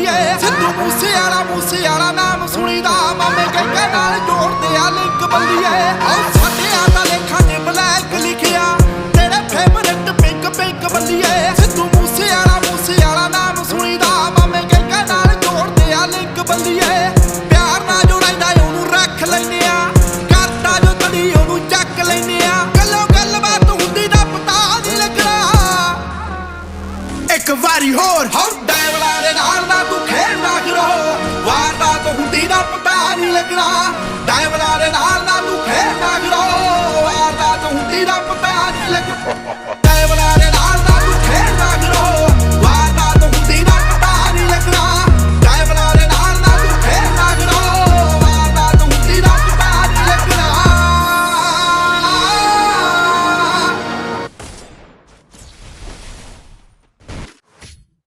ਬੱਲੀਏ ਸਿੱਧੂ ਮੂਸੇ ਵਾਲਾ ਨਾਮ ਸੁਣੀਦਾ ਮਾਮੇ ਕਹਿੰਦੇ ਨਾਲ ਜੋੜਦੇ ਆ ਲਿੰਕ ਬੱਲੀਏ ਸਾਡੇ ਦਾ ਲੇਖਾਂ ਨੇ ਬਲੈਕ ਲਿਖਿਆ ਤੇਰੇ ਫੇਵਰਟ ਪਿੰਕ ਬੱਲੀਏ ਸਿੱਧੂ ਮੂਸੇ ਵਾਲਾ ਨਾਮ ਸੁਣੀਦਾ ਮਾਮੇ ਕਹਿੰਦੇ ਨਾਲ ਜੋੜਦੇ ਆ ਲਿੰਕ ਬੱਲੀਏ ਪਿਆਰ ਨਾਲ ਜੋ ਰਹਿੰਦਾ ਉਹਨੂੰ ਰੱਖ ਲੈਨੇ ਆ ਕਰਦਾ ਜੋ ਤੜੀ ਉਹਨੂੰ ਚੱਕ ਲੈਨੇ ਆ ਗੱਲਬਾਤ ਹੁੰਦੀ ਦਾ ਪਤਾ ਨਹੀਂ ਲੱਗਣਾ ਇੱਕ ਵਾਰੀ ਹੋਰ ਡੈਵਲਾਂ ਦੇ ਨਾਲ ਨਾ ਤੂੰ ਖੇਡ ਨਾ ਕਰੋ ਵਾਰਦਾਤ ਹੁੰਦੀ ਦਾ ਪਤਾ ਨਹੀਂ ਲੱਗਣਾ ਡੈਵਲਾਂ ਦੇ ਨਾਲ